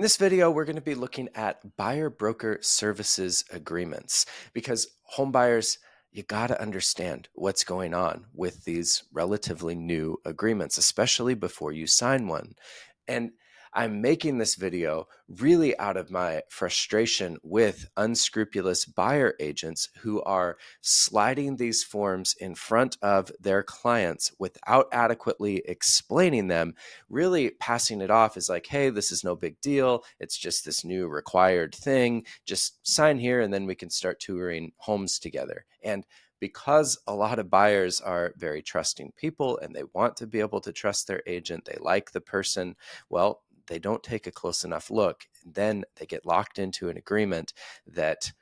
In this video, we're going to be looking at buyer broker services agreements because home buyers, you got to understand what's going on with these relatively new agreements, especially before you sign one. And I'm making this video really out of my frustration with unscrupulous buyer agents who are sliding these forms in front of their clients without adequately explaining them, really passing it off as like, hey, this is no big deal. It's just this new required thing. Just sign here and then we can start touring homes together. And because a lot of buyers are very trusting people and they want to be able to trust their agent, they like the person, well, they don't take a close enough look. And then they get locked into an agreement that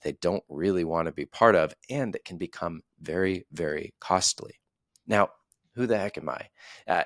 they don't really want to be part of, and it can become very, very costly. Now, who the heck am I?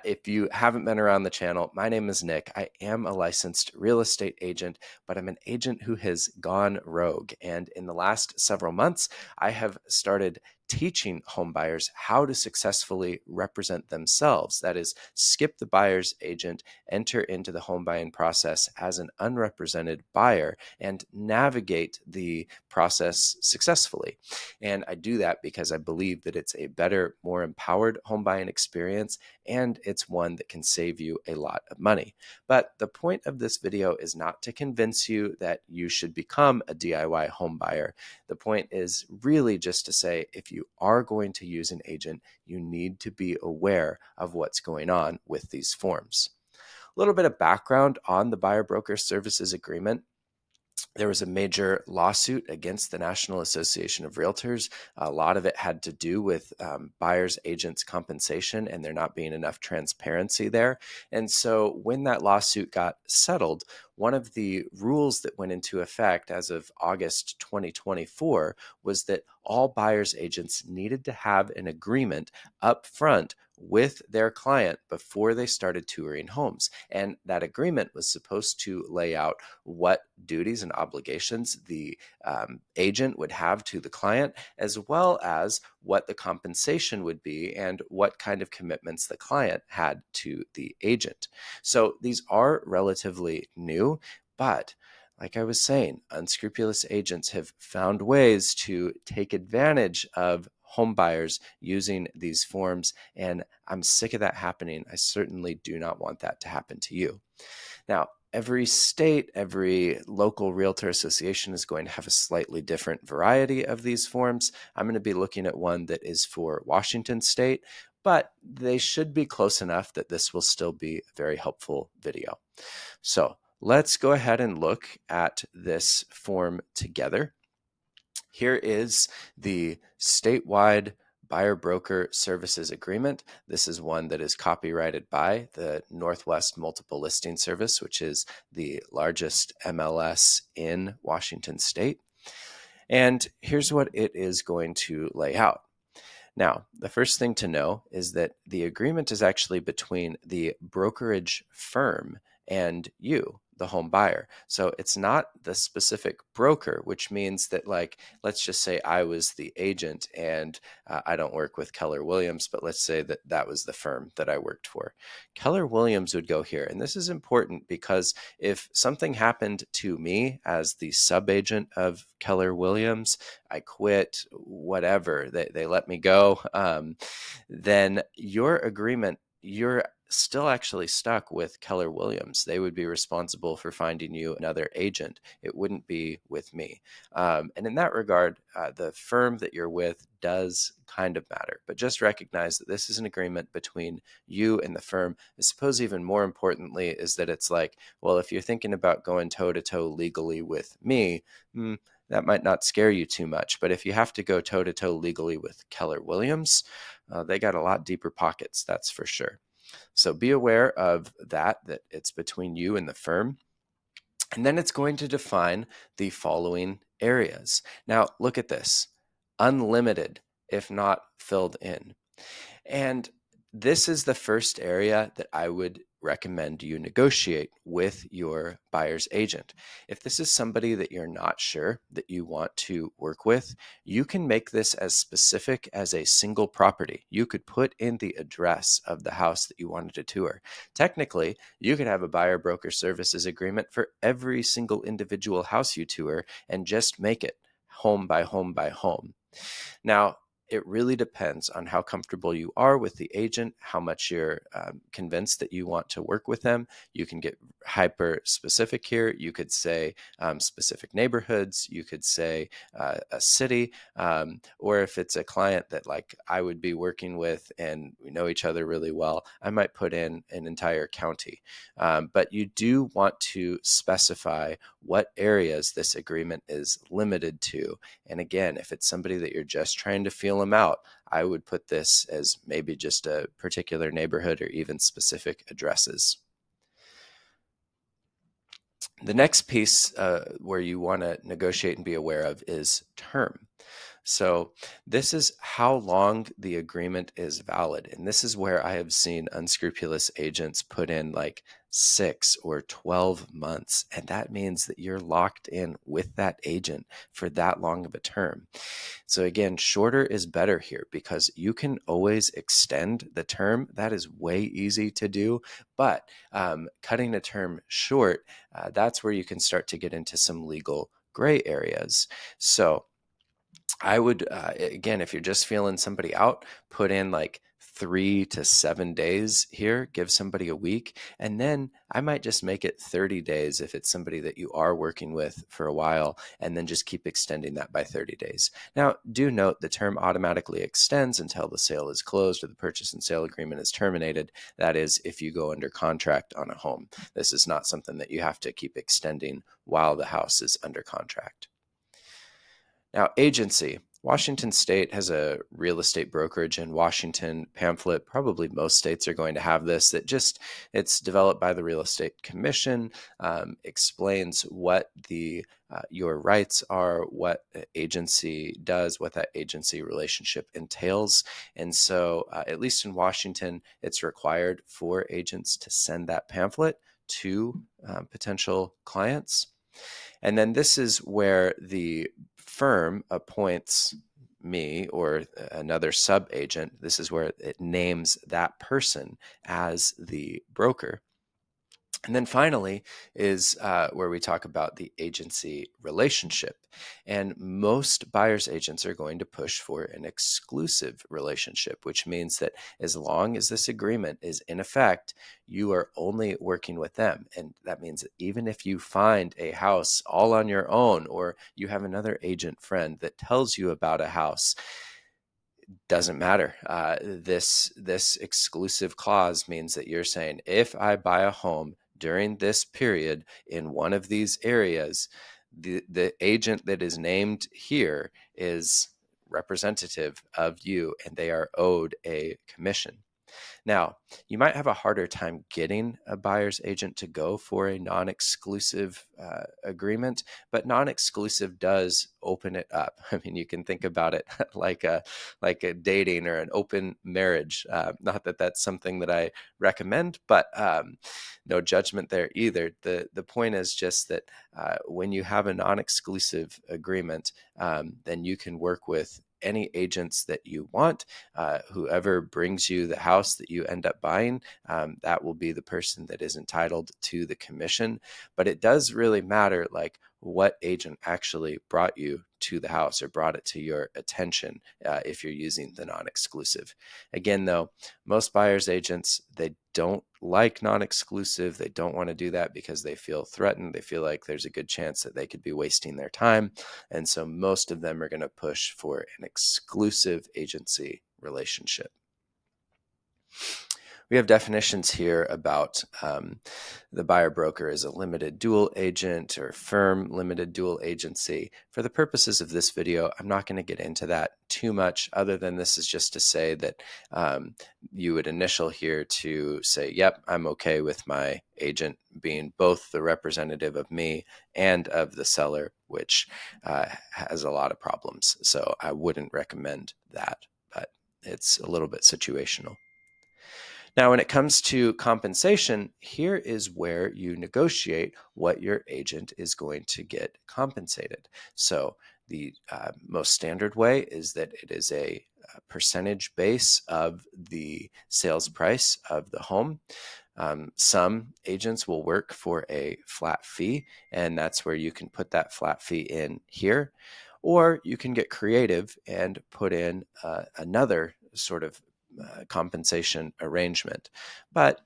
If you haven't been around the channel, my name is Nick. I am a licensed real estate agent, but I'm an agent who has gone rogue. And in the last several months, I have started teaching home buyers how to successfully represent themselves. That is, skip the buyer's agent, enter into the home buying process as an unrepresented buyer, and navigate the process successfully. And I do that because I believe that it's a better, more empowered home buying experience, and it's one that can save you a lot of money. But the point of this video is not to convince you that you should become a DIY home buyer. The point is really just to say, if you are going to use an agent, you need to be aware of what's going on with these forms. A little bit of background on the buyer broker services agreement. There was a major lawsuit against the National Association of Realtors. A lot of it had to do with buyers' agents' compensation and there not being enough transparency there. And so when that lawsuit got settled, one of the rules that went into effect as of August 2024 was that all buyers' agents needed to have an agreement up front with their client before they started touring homes. And that agreement was supposed to lay out what duties and obligations the agent would have to the client, as well as what the compensation would be and what kind of commitments the client had to the agent. So these are relatively new, but like I was saying, unscrupulous agents have found ways to take advantage of home buyers using these forms, and I'm sick of that happening. I certainly do not want that to happen to you. Now, every state, every local realtor association is going to have a slightly different variety of these forms. I'm going to be looking at one that is for Washington State, but they should be close enough that this will still be a very helpful video. So let's go ahead and look at this form together. Here is the statewide buyer broker services agreement. This is one that is copyrighted by the Northwest Multiple Listing Service, which is the largest MLS in Washington State. And here's what it is going to lay out. Now, the first thing to know is that the agreement is actually between the brokerage firm and you, the home buyer. So it's not the specific broker, which means that, like, let's just say I was the agent and I don't work with Keller Williams, but let's say that that was the firm that I worked for. Keller Williams would go here. And this is important because if something happened to me as the sub-agent of Keller Williams, I quit, whatever, they let me go, then your agreement, you're still actually stuck with Keller Williams. They would be responsible for finding you another agent. It wouldn't be with me. And in that regard, the firm that you're with does kind of matter, but just recognize that this is an agreement between you and the firm. I suppose even more importantly is that it's like, well, if you're thinking about going toe-to-toe legally with me, that might not scare you too much. But if you have to go toe-to-toe legally with Keller Williams, they got a lot deeper pockets, that's for sure. So be aware of that it's between you and the firm. And then it's going to define the following areas. Now, look at this. Unlimited, if not filled in. And This is the first area that I would recommend you negotiate with your buyer's agent. If this is somebody that you're not sure that you want to work with, you can make this as specific as a single property. You could put in the address of the house that you wanted to tour. Technically, you could have a buyer broker services agreement for every single individual house you tour and just make it home by home by home. Now, it really depends on how comfortable you are with the agent, how much you're convinced that you want to work with them. You can get hyper specific here. You could say specific neighborhoods. You could say a city, or if it's a client that like I would be working with and we know each other really well, I might put in an entire county. But you do want to specify what areas this agreement is limited to. And again, if it's somebody that you're just trying to feel them out, I would put this as maybe just a particular neighborhood or even specific addresses. The next piece where you want to negotiate and be aware of is term. So this is how long the agreement is valid. And this is where I have seen unscrupulous agents put in like 6 or 12 months. And that means that you're locked in with that agent for that long of a term. So again, shorter is better here because you can always extend the term. That is way easy to do. But cutting the term short, that's where you can start to get into some legal gray areas. So I would, again, if you're just feeling somebody out, put in like 3 to 7 days here, give somebody a week. And then I might just make it 30 days if it's somebody that you are working with for a while, and then just keep extending that by 30 days. Now, do note the term automatically extends until the sale is closed or the purchase and sale agreement is terminated. That is, if you go under contract on a home. This is not something that you have to keep extending while the house is under contract. Now, agency. Washington State has a real estate brokerage in Washington pamphlet. Probably most states are going to have this. It's developed by the Real Estate Commission, explains what your rights are, what agency does, what that agency relationship entails. And so, at least in Washington, it's required for agents to send that pamphlet to potential clients. And then this is where the firm appoints me or another sub agent. This is where it names that person as the broker. And then finally is where we talk about the agency relationship. And most buyer's agents are going to push for an exclusive relationship, which means that as long as this agreement is in effect, you are only working with them. And that means that even if you find a house all on your own, or you have another agent friend that tells you about a house, doesn't matter. This exclusive clause means that you're saying, if I buy a home during this period in one of these areas, the agent that is named here is representative of you, and they are owed a commission. Now, you might have a harder time getting a buyer's agent to go for a non-exclusive agreement, but non-exclusive does open it up. I mean, you can think about it like a dating or an open marriage. Not that that's something that I recommend, but no judgment there either. The point is just that when you have a non-exclusive agreement, then you can work with any agents that you want. Whoever brings you the house that you end up buying, that will be the person that is entitled to the commission. But it does really matter, like, what agent actually brought you to the house or brought it to your attention if you're using the non-exclusive. Again, though, most buyers agents, they don't like non-exclusive. They don't want to do that because they feel threatened. They feel like there's a good chance that they could be wasting their time. And so most of them are going to push for an exclusive agency relationship. We have definitions here about the buyer broker is a limited dual agent or firm limited dual agency. For the purposes of this video, I'm not going to get into that too much, other than this is just to say that you would initial here to say, yep, I'm okay with my agent being both the representative of me and of the seller, which has a lot of problems. So I wouldn't recommend that, but it's a little bit situational. Now, when it comes to compensation, here is where you negotiate what your agent is going to get compensated. So, the most standard way is that it is a percentage base of the sales price of the home. Some agents will work for a flat fee, and that's where you can put that flat fee in here. Or you can get creative and put in another sort of compensation arrangement. But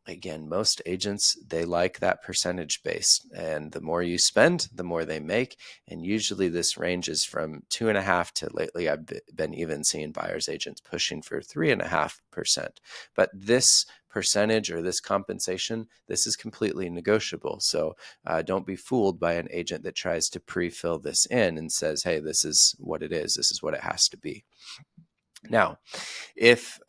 again, most agents, they like that percentage based, and the more you spend, the more they make. And usually this ranges from 2.5 to, lately I've been even seeing buyers agents pushing for 3.5%. But this percentage or this compensation, this is completely negotiable. So don't be fooled by an agent that tries to pre-fill this in and says, hey, this is what it is, this is what it has to be. Now, if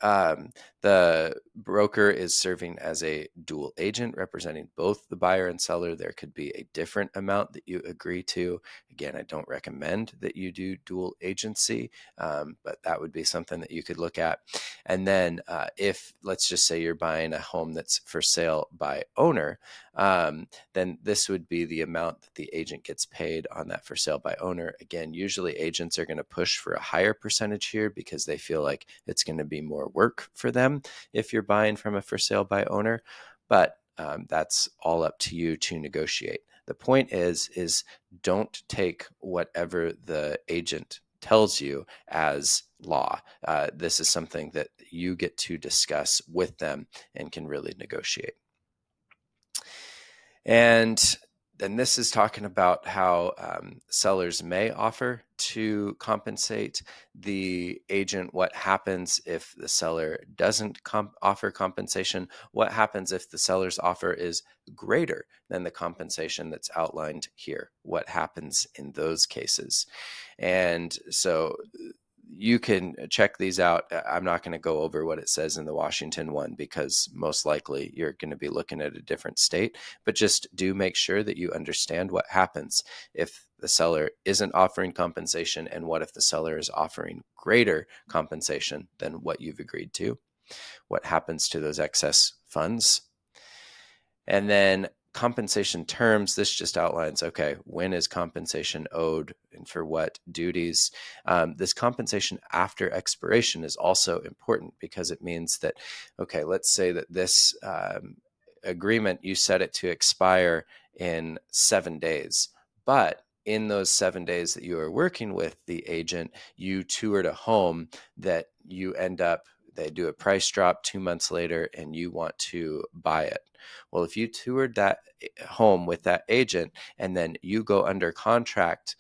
the broker is serving as a dual agent representing both the buyer and seller, there could be a different amount that you agree to. Again, I don't recommend that you do dual agency, but that would be something that you could look at. And then if, let's just say you're buying a home that's for sale by owner, then this would be the amount that the agent gets paid on that for sale by owner. Again, usually agents are going to push for a higher percentage here because they feel like it's going to be more work for them if you're buying from a for sale by owner. But that's all up to you to negotiate. The point is don't take whatever the agent tells you as law. This is something that you get to discuss with them and can really negotiate. And then this is talking about how sellers may offer to compensate the agent. What happens if the seller doesn't offer compensation? What happens if the seller's offer is greater than the compensation that's outlined here? What happens in those cases? And so you can check these out. I'm not going to go over what it says in the Washington one because most likely you're going to be looking at a different state, but just do make sure that you understand what happens if the seller isn't offering compensation and what if the seller is offering greater compensation than what you've agreed to. What happens to those excess funds? And then compensation terms, this just outlines, okay, when is compensation owed and for what duties? This compensation after expiration is also important because it means that, okay, let's say that this agreement, you set it to expire in 7 days, but in those 7 days that you are working with the agent, you toured a home that you end up, they do a price drop 2 months later and you want to buy it. Well, if you toured that home with that agent and then you go under contract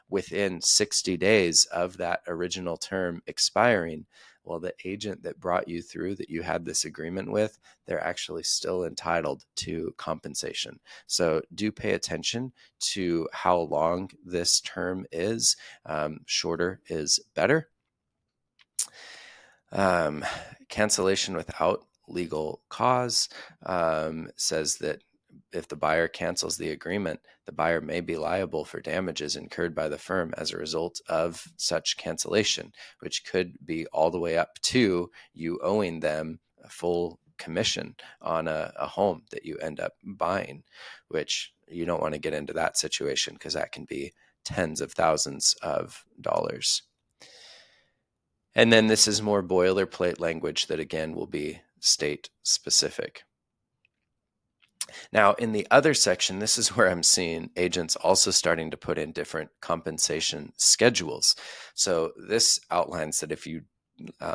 within 60 days of that original term expiring, well, the agent that brought you through, that you had this agreement with, they're actually still entitled to compensation. So do pay attention to how long this term is. Shorter is better. Cancellation without legal cause says that if the buyer cancels the agreement, the buyer may be liable for damages incurred by the firm as a result of such cancellation, which could be all the way up to you owing them a full commission on a home that you end up buying, which you don't want to get into that situation because that can be tens of thousands of dollars. And then this is more boilerplate language that, again, will be state specific. Now, in the other section, this is where I'm seeing agents also starting to put in different compensation schedules. So this outlines that if you,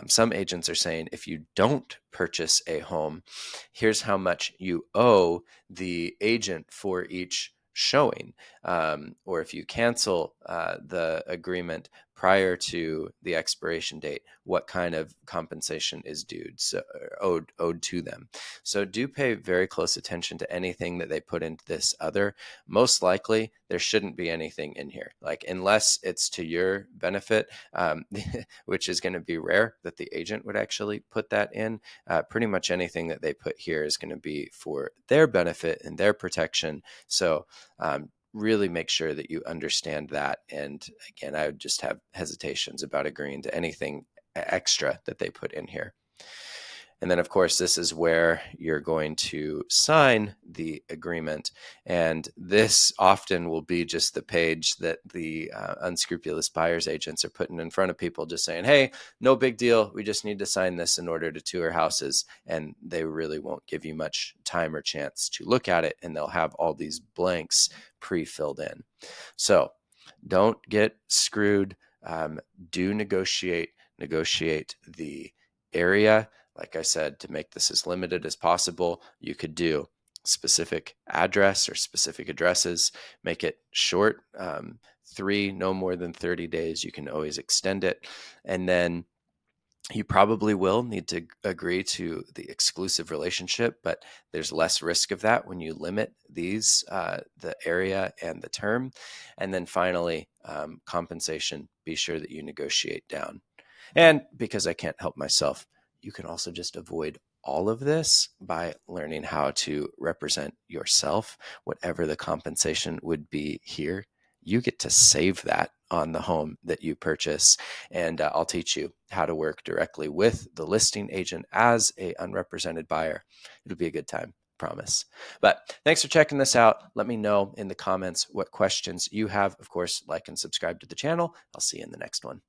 some agents are saying if you don't purchase a home, here's how much you owe the agent for each showing. Or if you cancel the agreement prior to the expiration date, what kind of compensation is due, so, owed to them. So do pay very close attention to anything that they put into this other. Most likely, there shouldn't be anything in here, like unless it's to your benefit, which is going to be rare that the agent would actually put that in. Pretty much anything that they put here is going to be for their benefit and their protection. So really make sure that you understand that. And again, I would just have hesitations about agreeing to anything extra that they put in here. And then, of course, this is where you're going to sign the agreement. And this often will be just the page that the unscrupulous buyer's agents are putting in front of people, just saying, hey, no big deal. We just need to sign this in order to tour houses. And they really won't give you much time or chance to look at it. And they'll have all these blanks pre-filled in. So don't get screwed. Do negotiate the area. Like I said, to make this as limited as possible, you could do specific address or specific addresses, make it short, 3, no more than 30 days. You can always extend it. And then you probably will need to agree to the exclusive relationship, but there's less risk of that when you limit these, the area and the term. And then finally, compensation, be sure that you negotiate down. And because I can't help myself, you can also just avoid all of this by learning how to represent yourself. Whatever the compensation would be here, you get to save that on the home that you purchase. And I'll teach you how to work directly with the listing agent as a unrepresented buyer. It'll be a good time, promise. But thanks for checking this out. Let me know in the comments what questions you have. Of course, like and subscribe to the channel. I'll see you in the next one.